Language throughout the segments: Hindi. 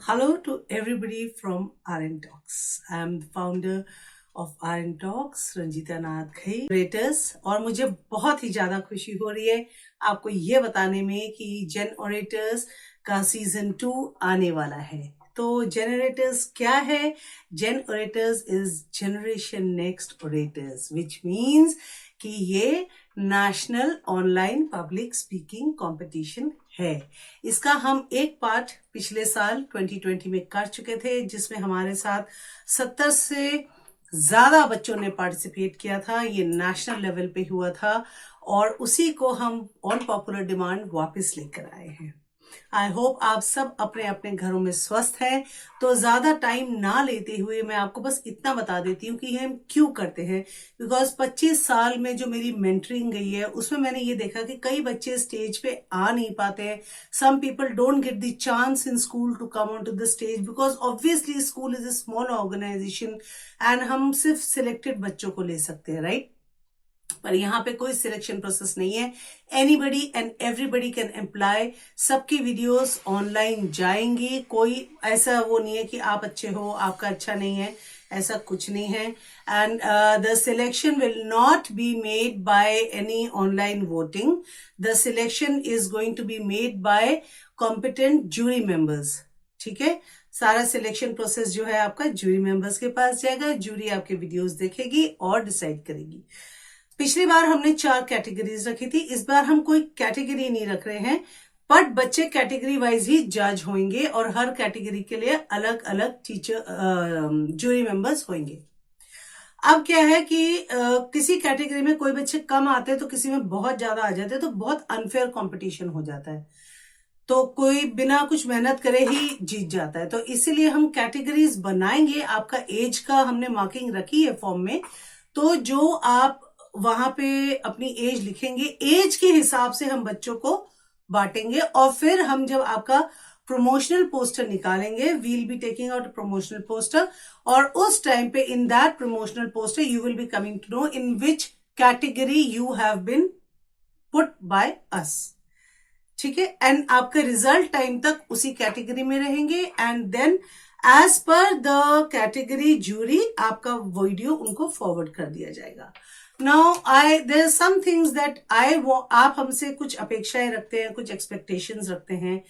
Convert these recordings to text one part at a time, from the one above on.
Hello to everybody from RN Talks. I am the founder of RN Talks, Ranjita Nath Ghai operators, और मुझे बहुत ही ज़्यादा खुशी हो रही है आपको ये बताने में कि जेन ऑपरेटर्स का सीजन 2 आने वाला है। तो जनरेटर्स क्या है? Gen operators is generation next operators, which means कि ये national online public speaking competition है। इसका हम एक पार्ट पिछले साल 2020 में कर चुके थे, जिसमें हमारे साथ 70 से ज्यादा बच्चों ने पार्टिसिपेट किया था। ये नेशनल लेवल पे हुआ था और उसी को हम ऑन पॉपुलर डिमांड वापस लेकर आए हैं। आई होप आप सब अपने अपने घरों में स्वस्थ हैं। तो ज्यादा टाइम ना लेते हुए मैं आपको बस इतना बता देती हूँ कि हम क्यों करते हैं। बिकॉज 25 साल में जो मेरी मेंटरिंग गई है उसमें मैंने ये देखा कि कई बच्चे स्टेज पे आ नहीं पाते हैं। Some people don't get the chance in school to come on to the stage because obviously school is a small organisation and हम सिर्फ सिलेक्टेड बच्चों को ले सकते हैं, राइट? पर यहाँ पे कोई सिलेक्शन प्रोसेस नहीं है। Anybody and everybody can apply. सबकी वीडियोस ऑनलाइन जाएंगी। कोई ऐसा वो नहीं है कि आप अच्छे हो आपका अच्छा नहीं है, ऐसा कुछ नहीं है। And the selection will not be made by any online voting. The selection is going to be made by competent jury members. ठीक है, सारा सिलेक्शन प्रोसेस जो है आपका जूरी मेंबर्स के पास जाएगा। जूरी आपके वीडियोस देखेगी और डिसाइड करेगी। पिछली बार हमने 4 कैटेगरीज रखी थी, इस बार हम कोई कैटेगरी नहीं रख रहे हैं, बट बच्चे कैटेगरी वाइज ही जज होंगे और हर कैटेगरी के लिए अलग अलग टीचर जूरी मेंबर्स होंगे। अब क्या है कि किसी कैटेगरी में कोई बच्चे कम आते हैं तो किसी में बहुत ज्यादा आ जाते हैं, तो बहुत अनफेयर कंपटीशन हो जाता है। तो कोई बिना कुछ मेहनत करे ही जीत जाता है। तो इसीलिए हम कैटेगरीज बनाएंगे। आपका एज का हमने मार्किंग रखी है फॉर्म में। तो जो आप वहां पे अपनी एज लिखेंगे, एज के हिसाब से हम बच्चों को बांटेंगे और फिर हम जब आपका प्रमोशनल पोस्टर निकालेंगे, we'll be taking out promotional poster, और उस टाइम पे in that promotional poster you will be coming to know in which category you have been put by us. ठीक है, एंड आपके रिजल्ट टाइम तक उसी कैटेगरी में रहेंगे and then as per the category jury आपका वीडियो उनको फॉरवर्ड कर दिया जाएगा। Now there some things that आप हमसे कुछ अपेक्षाएं रखते हैं, कुछ एक्सपेक्टेशंस रखते हैं।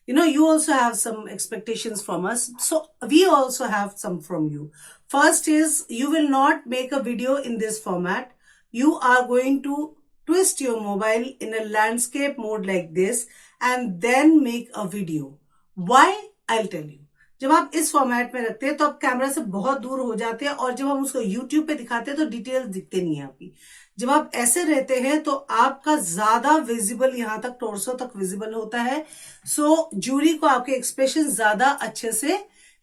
You also have some expectations from us, so we also have some from you. First is, you will not make a video in this format. You are going to twist your mobile in a landscape mode like this and then make a video. Why? I'll tell you. जब आप इस फॉर्मेट में रखते हैं तो आप कैमरा से बहुत दूर हो जाते हैं और जब हम उसको यूट्यूब पे दिखाते हैं तो डिटेल्स दिखते नहीं है आपकी। जब आप ऐसे रहते हैं तो आपका ज्यादा विजिबल, यहां तक टोर्सो तक विजिबल होता है। सो जूरी को आपके एक्सप्रेशन ज्यादा अच्छे से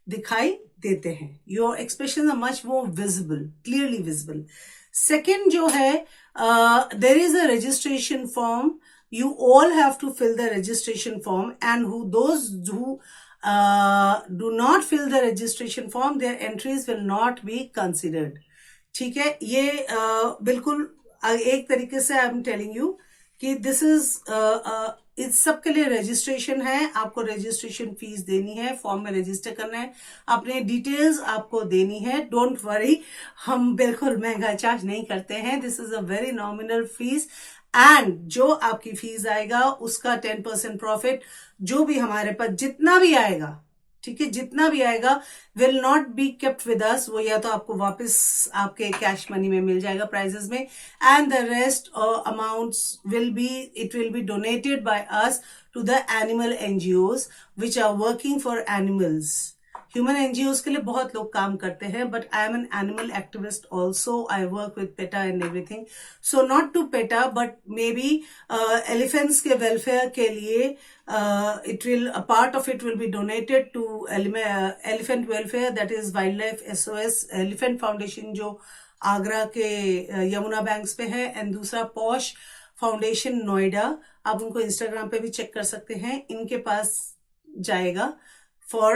दिखाई देते हैं। Your expression are much more visible, clearly visible. Second जो है, there is a registration form. You all have to fill the registration form, and those who do not fill the registration form, their entries will not be considered. ठीक है, ये बिल्कुल एक तरीके से आई एम टेलिंग यू कि दिस इज इस सब के लिए रजिस्ट्रेशन है। आपको रजिस्ट्रेशन फीस देनी है, फॉर्म में रजिस्टर करना है, अपने डिटेल्स आपको देनी है। डोंट वरी, हम बिल्कुल महंगा चार्ज नहीं करते हैं। This is a very nominal fees and जो आपकी फीस आएगा उसका 10% प्रॉफिट, जो भी हमारे पास जितना भी आएगा, ठीक है, जितना भी आएगा will not be kept with us. वो या तो आपको वापस आपके कैश मनी में मिल जाएगा प्राइजेस में, and the rest amounts will be donated by us to the animal NGOs which are working for animals. Human NGOs के लिए बहुत लोग काम करते हैं, but I am an animal activist also. I work with PETA and everything. So not to PETA but may be elephants के वेलफेयर के लिए a part of it will be donated to elephant welfare, that is wildlife SOS elephant foundation जो आगरा के यमुना बैंक्स पे है, एंड दूसरा पॉश फाउंडेशन नोएडा, आप उनको इंस्टाग्राम पे भी चेक कर सकते हैं, इनके पास जाएगा for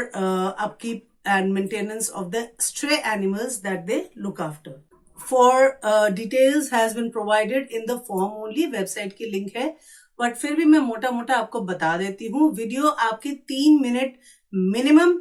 upkeep and maintenance of the stray animals that they look after. For details has been provided in the form only, website की लिंक है, बट फिर भी मैं मोटा मोटा आपको बता देती हूँ। वीडियो आपकी 3 minute minimum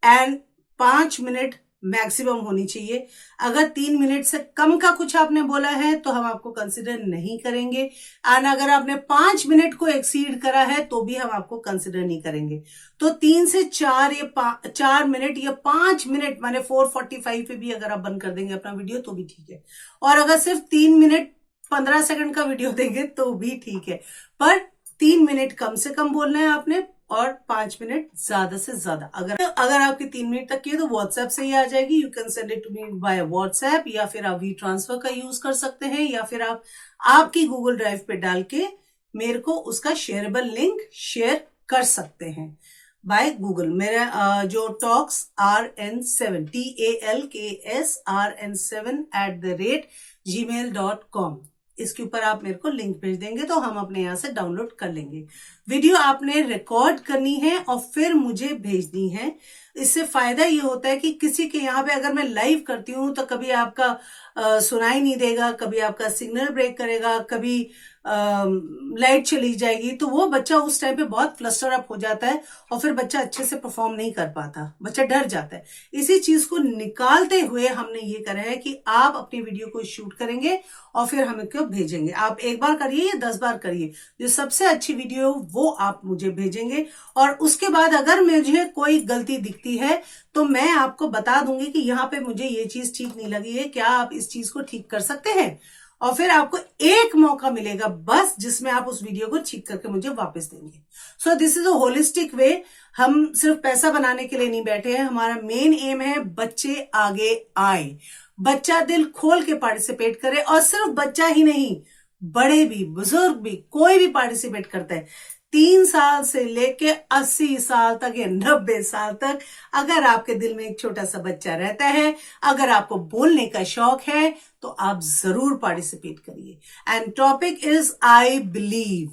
and 5 minute maximum होनी चाहिए। अगर 3 मिनट से कम का कुछ आपने बोला है तो हम आपको कंसिडर नहीं करेंगे, एंड अगर आपने 5 मिनट को एक्सीड करा है तो भी हम आपको कंसिडर नहीं करेंगे। तो 3 से 4 या 4 मिनट या 5 मिनट माने 4:45 पे भी अगर आप बंद कर देंगे अपना वीडियो तो भी ठीक है, और अगर सिर्फ 3 मिनट 15 सेकंड का वीडियो देंगे तो भी ठीक है, पर 3 मिनट कम से कम बोलना है आपने और 5 मिनट ज्यादा से ज्यादा। अगर आपकी 3 मिनट तक की है तो व्हाट्सएप से ही आ जाएगी। You can send it to me by WhatsApp, या फिर आप वी ट्रांसफर का यूज कर सकते हैं, या फिर आप आपकी गूगल ड्राइव पे डाल के मेरे को उसका शेयरेबल लिंक शेयर कर सकते हैं बाय गूगल। मेरा जो टॉक्स RN7 TALKSRN7@gmail.com, इसके ऊपर आप मेरे को लिंक भेज देंगे तो हम अपने यहाँ से डाउनलोड कर लेंगे। वीडियो आपने रिकॉर्ड करनी है और फिर मुझे भेजनी है। इससे फायदा ये होता है कि किसी के यहाँ पे अगर मैं लाइव करती हूँ तो कभी आपका सुनाई नहीं देगा, कभी आपका सिग्नल ब्रेक करेगा, कभी लाइट चली जाएगी, तो वो बच्चा उस टाइम पे बहुत फ्लस्टर अप हो जाता है और फिर बच्चा अच्छे से परफॉर्म नहीं कर पाता, बच्चा डर जाता है। इसी चीज को निकालते हुए हमने ये करा है कि आप अपनी वीडियो को शूट करेंगे और फिर हमें क्यों भेजेंगे। आप एक बार करिए या 10 बार करिए, जो सबसे अच्छी वीडियो वो आप मुझे भेजेंगे, और उसके बाद अगर मुझे कोई गलती दिखती है तो मैं आपको बता दूंगी कि यहाँ पे मुझे ये चीज ठीक नहीं लगी है, क्या आप इस चीज को ठीक कर सकते हैं, और फिर आपको एक मौका मिलेगा बस जिसमें आप उस वीडियो को ठीक करके मुझे वापस देंगे। So this is a holistic way. हम सिर्फ पैसा बनाने के लिए नहीं बैठे हैं, हमारा मेन एम है बच्चे आगे आए, बच्चा दिल खोल के पार्टिसिपेट करे, और सिर्फ बच्चा ही नहीं, बड़े भी बुजुर्ग भी कोई भी पार्टिसिपेट करता है। 3 साल से लेके 80 साल तक या 90 साल तक अगर आपके दिल में एक छोटा सा बच्चा रहता है, अगर आपको बोलने का शौक है तो आप जरूर पार्टिसिपेट करिए। And topic is I believe.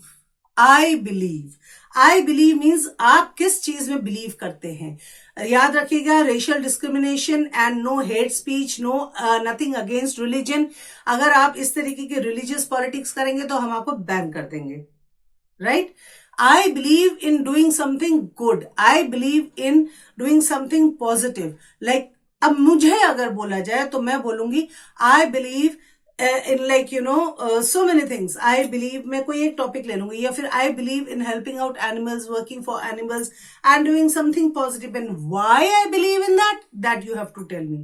I believe, I believe means आप किस चीज में बिलीव करते हैं। याद रखिएगा, racial discrimination and no hate speech, no nothing against religion. अगर आप इस तरीके की रिलीजियस पॉलिटिक्स करेंगे तो हम आपको बैन कर देंगे, right? I believe in doing something good. I believe in doing something positive. Like, अब मुझे अगर बोला जाए तो मैं बोलूंगी I believe in like so many things. I believe, मैं कोई एक टॉपिक ले लूंगी, या फिर I believe in helping out animals, working for animals and doing something positive. And why I believe in that, that you have to tell me.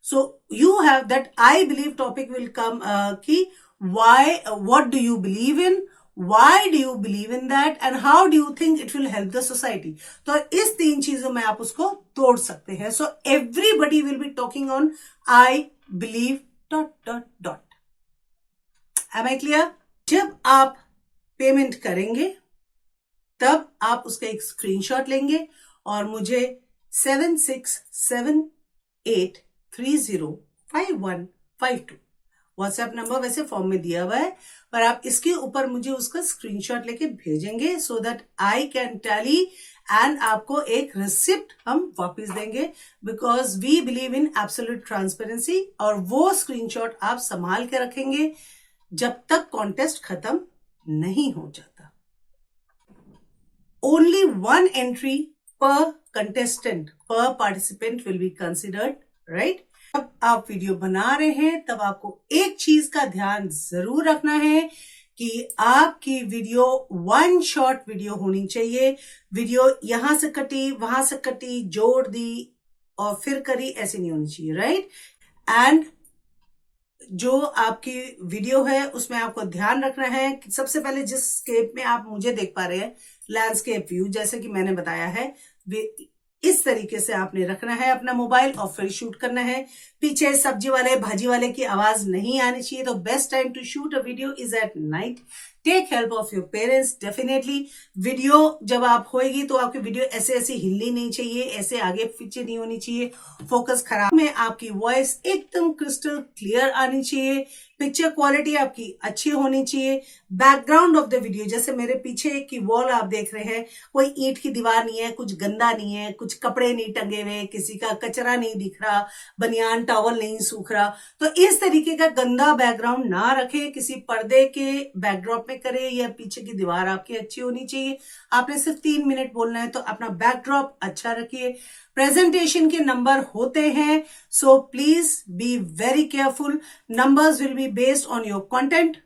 So you have that I believe topic will come कि why, what do you believe in, why do you believe in that, and how do you think it will help the society. तो इस 3 चीजों में आप उसको तोड़ सकते हैं. So everybody will be talking on I believe ... Am I clear? जब आप पेमेंट करेंगे तब आप उसका एक स्क्रीनशॉट लेंगे और मुझे 7678305152 व्हाट्सएप नंबर वैसे फॉर्म में दिया हुआ है, पर आप इसके ऊपर मुझे उसका स्क्रीनशॉट लेके भेजेंगे so that I can tally, and आपको एक रिसिप्ट हम वापस देंगे, because we believe in absolute transparency. और वो स्क्रीनशॉट आप संभाल के रखेंगे जब तक कॉन्टेस्ट खत्म नहीं हो जाता. Only 1 entry per contestant, per participant will be considered, right? जब आप वीडियो बना रहे हैं तब आपको एक चीज का ध्यान जरूर रखना है कि आपकी वीडियो 1 शॉट वीडियो होनी चाहिए. वीडियो यहां से कटी, वहां से कटी, जोड़ दी और फिर करी, ऐसी नहीं होनी चाहिए, राइट? एंड जो आपकी वीडियो है उसमें आपको ध्यान रखना है कि सबसे पहले जिस स्केप में आप मुझे देख पा रहे हैं, लैंडस्केप व्यू, जैसे कि मैंने बताया है, इस तरीके से आपने रखना है अपना मोबाइल और फिर शूट करना है. पीछे सब्जी वाले भाजी वाले की आवाज नहीं आनी चाहिए. तो best time to shoot a video is at night. Take help of your parents. Definitely video जब आप होएगी तो आपकी वीडियो ऐसे ऐसे हिलनी नहीं चाहिए, ऐसे आगे पीछे नहीं होनी चाहिए, फोकस खराब में आपकी वॉइस एकदम क्रिस्टल क्लियर आनी चाहिए, पिक्चर क्वालिटी आपकी अच्छी होनी चाहिए. बैकग्राउंड ऑफ द वीडियो, जैसे मेरे पीछे की वॉल आप देख रहे हैं, कोई ईंट की दीवार नहीं है, कुछ गंदा नहीं है, कुछ कपड़े नहीं टंगे हुए, किसी का कचरा नहीं दिख रहा, बनियान टॉवल नहीं सूख रहा. तो इस तरीके का गंदा बैकग्राउंड ना रखें. किसी पर्दे के बैकड्रॉप में में करे या पीछे की दीवार आपकी अच्छी होनी चाहिए। आपने सिर्फ 3 मिनट बोलना है, तो अपना बैकड्रॉप अच्छा रखिए। प्रेजेंटेशन के नंबर होते हैं, so please be very careful. Numbers will be based on your content,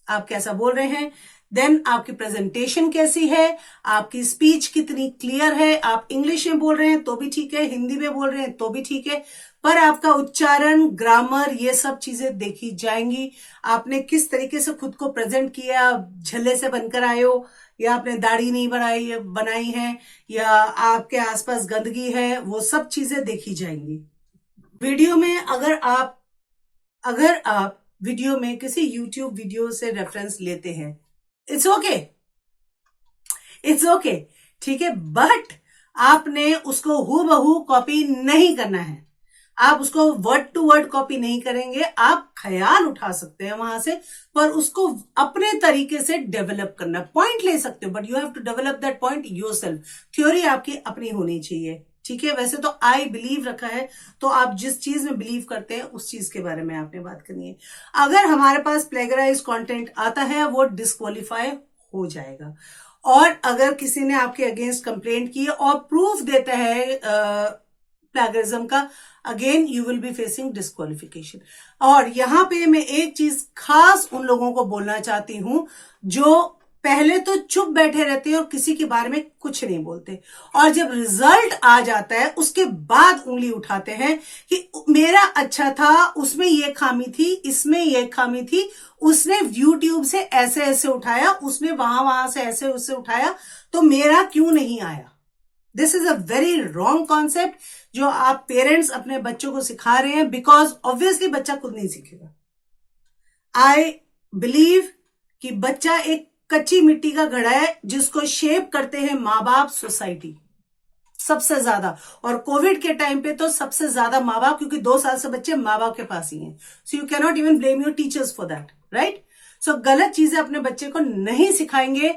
आप कैसा बोल रहे हैं, देन आपकी प्रेजेंटेशन कैसी है, आपकी स्पीच कितनी क्लियर है। आप इंग्लिश में बोल रहे हैं तो भी ठीक है, हिंदी में बोल रहे हैं तो भी ठीक है, पर आपका उच्चारण, ग्रामर, ये सब चीजें देखी जाएंगी। आपने किस तरीके से खुद को प्रेजेंट किया, झल्ले से बनकर आए हो, या आपने दाढ़ी नहीं बनाई है, या आपके आसपास गंदगी है, वो सब चीजें देखी जाएंगी। वीडियो में अगर आप वीडियो में किसी YouTube वीडियो से रेफरेंस लेते हैं, इट्स ओके, ठीक है, बट आपने उसको हूबहू कॉपी नहीं करना है। आप उसको वर्ड टू वर्ड कॉपी नहीं करेंगे, आप ख्याल उठा सकते हैं वहां से, पर उसको अपने तरीके से डेवलप करना। पॉइंट ले सकते हो, but you have to develop that point yourself. Theory आपकी अपनी होनी चाहिए, ठीक है। वैसे तो आई बिलीव रखा है, तो आप जिस चीज में बिलीव करते हैं उस चीज के बारे में आपने बात करनी है। अगर हमारे पास प्लेगराइज कंटेंट आता है, वो डिस्क्वालीफाई हो जाएगा। और अगर किसी ने आपके अगेंस्ट कंप्लेंट की और प्रूफ देता है प्लेगरिज्म का, again you will be facing disqualification. और यहां पे मैं एक चीज खास उन लोगों को बोलना चाहती हूं जो पहले तो चुप बैठे रहते हैं और किसी के बारे में कुछ नहीं बोलते, और जब रिजल्ट आ जाता है उसके बाद उंगली उठाते हैं कि मेरा अच्छा था, उसमें ये खामी थी, इसमें ये खामी थी, उसने यूट्यूब से ऐसे ऐसे उठाया, उसने वहां से ऐसे उससे उठाया, तो मेरा क्यों नहीं आया। This is a very wrong concept जो आप पेरेंट्स अपने बच्चों को सिखा रहे हैं, बिकॉज ऑब्वियसली बच्चा खुद नहीं सीखेगा। आई बिलीव कि बच्चा एक कच्ची मिट्टी का घड़ा है जिसको शेप करते हैं माँ बाप, सोसाइटी सबसे ज्यादा। और कोविड के टाइम पे तो सबसे ज्यादा माँ बाप, क्योंकि 2 साल से बच्चे माँ बाप के पास ही हैं, so you can not even blame your teachers for that, right. So गलत चीजें अपने बच्चे को नहीं सिखाएंगे।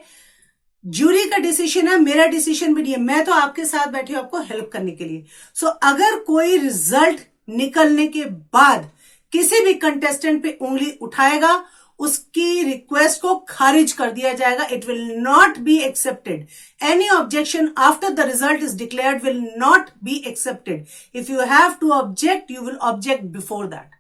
जूरी का डिसीजन है, मेरा डिसीजन भी नहीं है, मैं तो आपके साथ बैठी हूं आपको हेल्प करने के लिए। सो अगर कोई रिजल्ट निकलने के बाद किसी भी कंटेस्टेंट पे उंगली उठाएगा, उसकी रिक्वेस्ट को खारिज कर दिया जाएगा। It will not be accepted. Any objection after the result is declared will not be accepted. If you have to object, you will object before that.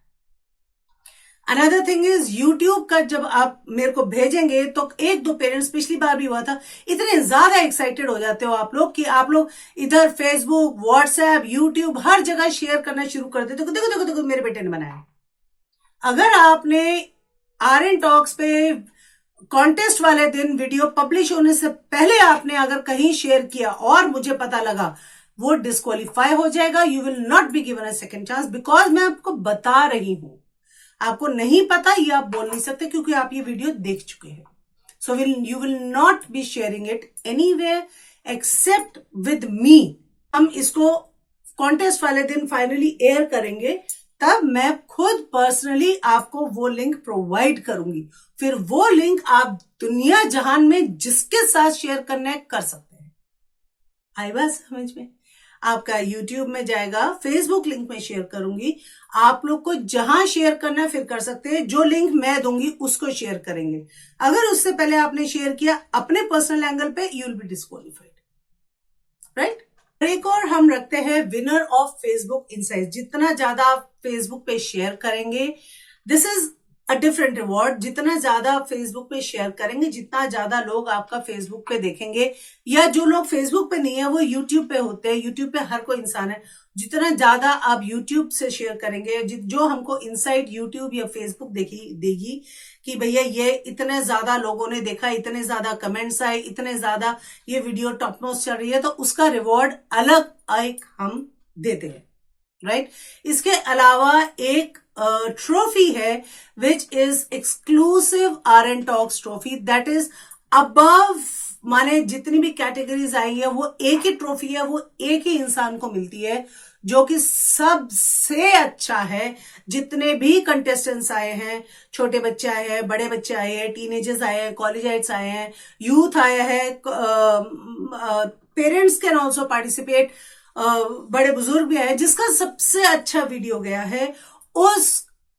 Another thing is, YouTube का जब आप मेरे को भेजेंगे तो 1-2 पेरेंट्स, पिछली बार भी हुआ था, इतने ज्यादा एक्साइटेड हो जाते हो आप लोग कि आप लोग इधर फेसबुक, व्हाट्सएप, यूट्यूब हर जगह शेयर करना शुरू कर देते हो, देखो देखो देखो मेरे बेटे ने बनाया। अगर आपने आर्यन टॉक्स पे कॉन्टेस्ट वाले दिन वीडियो पब्लिश होने से पहले आपने अगर कहीं शेयर किया और मुझे पता लगा, वो डिस्क्वालीफाई हो जाएगा। You will not be given a second chance, because मैं आपको बता रही हूं। आपको नहीं पता ये आप बोल नहीं सकते क्योंकि आप ये वीडियो देख चुके हैं। So you will not be sharing it anywhere except with me. हम इसको कॉन्टेस्ट वाले दिन फाइनली एयर करेंगे, तब मैं खुद पर्सनली आपको वो लिंक प्रोवाइड करूंगी। फिर वो लिंक आप दुनिया जहान में जिसके साथ शेयर करना है कर सकते हैं। आई बात समझ में? आपका YouTube में जाएगा, Facebook लिंक में शेयर करूंगी, आप लोग को जहां शेयर करना है फिर कर सकते हैं। जो लिंक मैं दूंगी उसको शेयर करेंगे। अगर उससे पहले आपने शेयर किया अपने पर्सनल एंगल पे, you will B disqualified, right. एक और हम रखते हैं विनर ऑफ फेसबुक इनसाइट। जितना ज्यादा आप फेसबुक पे शेयर करेंगे, this is a different reward. जितना ज्यादा आप फेसबुक पे शेयर करेंगे, जितना ज्यादा लोग आपका फेसबुक पे देखेंगे, या जो लोग फेसबुक पे नहीं है वो यूट्यूब पे होते हैं, यूट्यूब पे हर कोई इंसान है, जितना ज्यादा आप यूट्यूब से शेयर करेंगे, जो हमको इनसाइट यूट्यूब या फेसबुक देगी कि भैया ये इतने ज्यादा लोगों ने देखा, इतने ज्यादा कमेंट्स आए, इतने ज्यादा ये वीडियो टॉप मोस्ट चल रही है, तो उसका रिवॉर्ड अलग एक हम देते हैं, राइट। इसके अलावा एक ट्रॉफी है which is exclusive RN Talks trophy, that is above, माने जितनी भी कैटेगरीज आई है वो एक ही ट्रॉफी है, वो एक ही इंसान को मिलती है, जो कि सबसे अच्छा है। जितने भी कंटेस्टेंट्स आए हैं, छोटे बच्चे आए हैं, बड़े बच्चे आए हैं, टीनेजर्स आए हैं, कॉलेजाइट्स आए हैं, यूथ आया है, पेरेंट्स कैन ऑल्सो पार्टिसिपेट, बड़े बुजुर्ग भी आए, जिसका सबसे अच्छा वीडियो गया है उस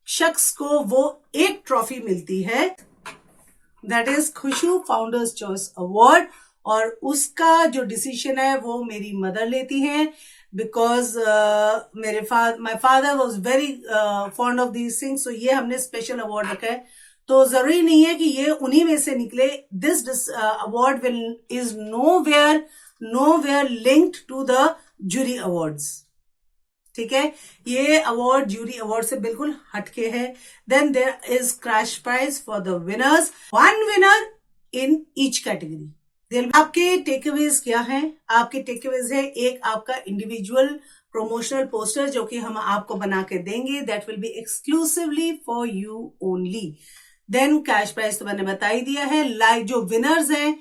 शख्स को वो एक ट्रॉफी मिलती है। That is Khushu founders choice award, और उसका जो डिसीजन है वो मेरी मदर लेती हैं, because my father was very fond of these things, तो ये हमने स्पेशल अवार्ड रखा है। तो जरूरी नहीं है कि ये उन्हीं में से निकले। This award will is nowhere linked to the jury awards, ठीक है। ये अवार्ड जूरी अवार्ड से बिल्कुल हटके है। Then there is cash prize for the winners, 1 winner in each category. आपके टेकअवेज क्या हैं? आपके टेकअवेज है, एक आपका इंडिविजुअल प्रमोशनल पोस्टर जो कि हम आपको बना के देंगे, that will be exclusively for you only. Then cash prize तो मैंने बता ही दिया है। लाइव जो विनर्स हैं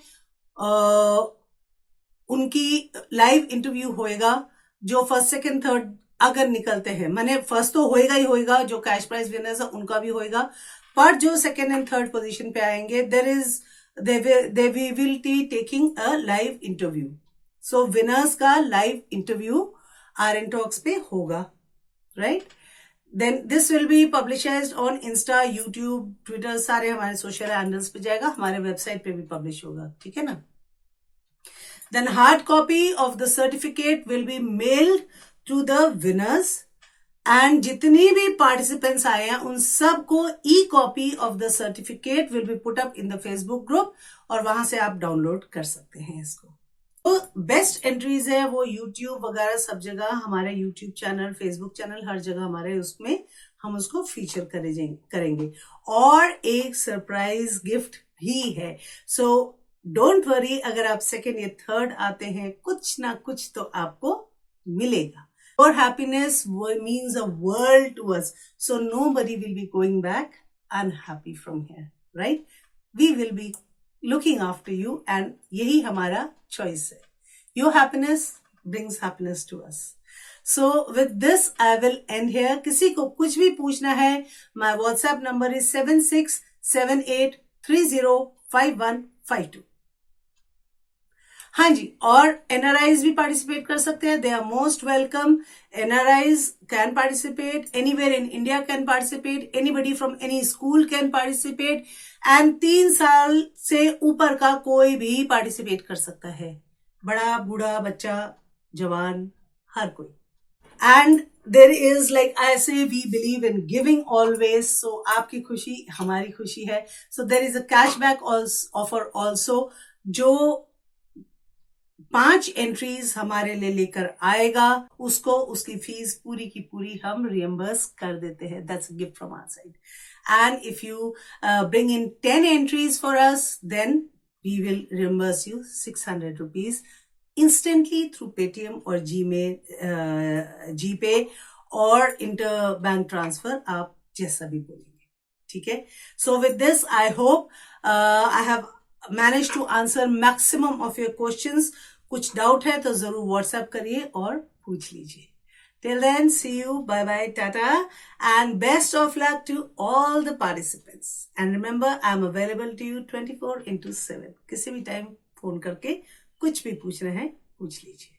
उनकी लाइव इंटरव्यू होएगा, जो फर्स्ट सेकंड थर्ड अगर निकलते हैं, माने फर्स्ट तो होएगा ही होएगा, जो कैश प्राइज विनर्स है उनका भी होएगा, पर जो सेकंड एंड थर्ड पोजीशन पे आएंगे they will be taking a live interview. So winners का live interview RN Talks पे होगा, right? Then this will be published on Insta, YouTube, Twitter, सारे हमारे सोशल हैंडल्स पे जाएगा, हमारे वेबसाइट पे भी पब्लिश होगा, ठीक है ना। Then hard copy of the certificate will be mailed to the winners, and जितनी भी पार्टिसिपेंट्स आए हैं उन सबको e copy of the certificate will be put up in the Facebook group, और वहां से आप डाउनलोड कर सकते हैं इसको। तो बेस्ट एंट्रीज है वो यूट्यूब वगैरह सब जगह, हमारे यूट्यूब चैनल, फेसबुक चैनल, हर जगह हमारे उसमें हम उसको फीचर करेंगे, और एक सरप्राइज गिफ्ट भी है। सो डोंट वरी, अगर आप सेकेंड या थर्ड आते हैं, कुछ ना कुछ तो आपको मिलेगा। Your happiness means a world to us, so nobody will be going back unhappy from here, right? We will be looking after you, and यही हमारा choice है। Your happiness brings happiness to us. So with this I will end here. किसी को कुछ भी पूछना है, my WhatsApp number is 7678305152। हाँ जी, और एनआरआईज भी पार्टिसिपेट कर सकते हैं, they are most welcome. NRIs can participate, anywhere in India can participate, anybody from any school can participate, and 3 साल से ऊपर का कोई भी पार्टिसिपेट कर सकता है, बड़ा बूढ़ा बच्चा जवान हर कोई। And there is like I say we believe in giving always, so आपकी खुशी हमारी खुशी है। So there is a cashback offer also, जो 5 एंट्रीज हमारे लिए लेकर आएगा, उसको उसकी फीस पूरी की पूरी हम रियम्बर्स कर देते हैं। That's a gift from our side. And if you bring in 10 entries for us, then we will reimburse you 600 rupees instantly through Paytm और जीपे और इंटर बैंक ट्रांसफर, आप जैसा भी बोलेंगे, ठीक है। So with this I hope I have manage to answer maximum of your questions. कुछ डाउट है तो जरूर व्हाट्सएप करिए और पूछ लीजिए। Till then, see you, bye bye, tata, and best of luck to all the participants. And remember, I am available to you 24/7। किसी भी टाइम फोन करके कुछ भी पूछना है पूछ लीजिए।